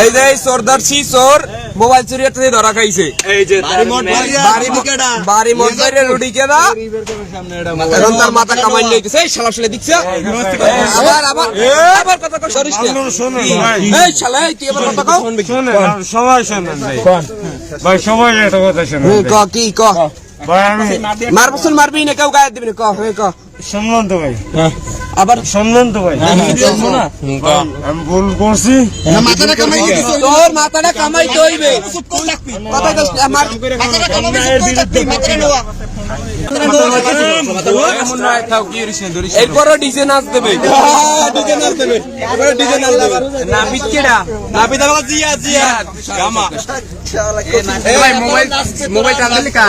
এই যে চোরদারছি চোর মোবাইল চুরি একটা ধরা খাইছে। এই যে বাড়ি মধ্যে রুডি কেডা এখন তার মাথা কামাই লইতেছে। এই শালা শালা দেখছ আবার আবার আবার কথা কই সরিস না। এই শালা এই তুই আবার কথা কও সময় শুনেন ভাই ভাই সময় একটা কথা শুনুন ক কি ক ভাই আমি মারবছন মারবি না কেউ গায়ে দিবি না ক হে ক শুনলেন তো ভাই আবার শুনলেন তো ভাই আমি ভুল করছি মাথাটা কামাই দিছিস তোর মাথাটা কামাই হইবে কথা কস আমার মাথাটা কামাই দিছিস মাথাটা নেওয়া এরপরও ডিজে নাচ দেবে ডিজে নাচ দেবে এবারে ডিজে নাচ দেবে নাবিদ কেডা নাবিদ আমাকে জিয়া জিয়া গামা ভাই মোবাইল মোবাইল টানলি কা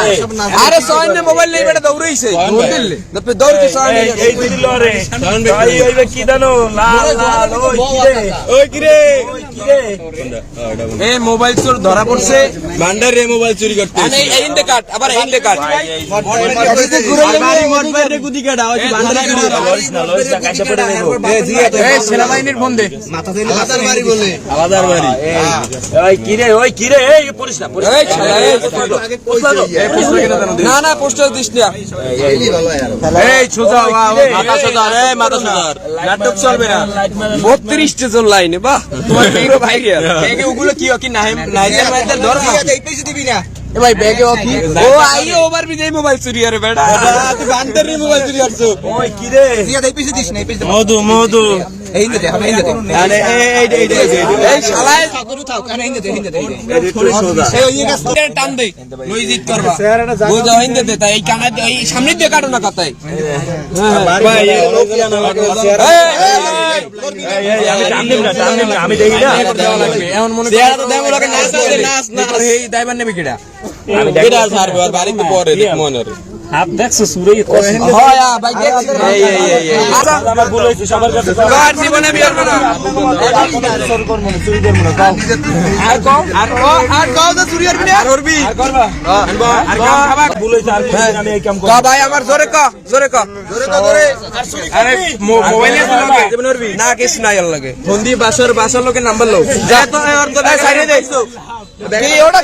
আরে সয়নে মোবাইল নেই বেটা দৌড়াইছে দৌড় দিলে তারপর দৌড় কি সয়নে এই দিল রে ভাই ওইবে কি জানো লাল লাল ওই কি রে এই মোবাইল চোর ধরা পড়ছে ভান্ডার রে মোবাইল চুরি করতে এই ইন্দে কাট আবার ইন্দে কাট সেনাবাহিনীর ফোন দে না না পোস্টার দিস না নাটক চলবে না 32 জন লাইনে বাহ তোমার পুরো ভাই ওগুলো কি কি নাইজার মাইজার ধর দিবি না ভাই ব্যাগে ও কি ও আইও ওভার বি দেই মোবাইল চুরি আরে বেটা তুই বান্দার রে মোবাইল চুরি করছো ওই কি রে জিয়া দেই পিছে দিস না পিছে মধু মধু এই দে এই দে আরে এই শালায় সাগরু থাও কানে এই দে থোড়ি সোজা এই ওই গাছ টান দে লই জিত করবা বুঝা হইন দে তাই এই কানে এই সামনে দিয়ে কাটো না কথাই ভাই আমি টান দিম না আমি দেখি না এমন মনে চেহারা তো দেমো লাগে নাচ না এই দাইবার নেবে কিডা আমি দেখি আর ছাড়বে আর বাড়িতে পরে দেখ মনে রে আপ দেখছো সুরে হয় ভাই দেখছি এই আমার ভুল হইছে সবার কাছে কার জীবনে বিয়ার না সর কর মনে চুরি দেব না কাও আর কও তো চুরি করবি না আর করবি আর করবা আর খাবা ভুল হইছে আর আমি এই কাম করব ক ভাই আমার জোরে ক জোরে আর চুরি আরে মোবাইলে লাগে জীবন করবি না কিছু নাই আর লাগে ফোন দি বাসার লোকের নাম্বার লও যা তো আর তো সাইডে যাইছো ওটা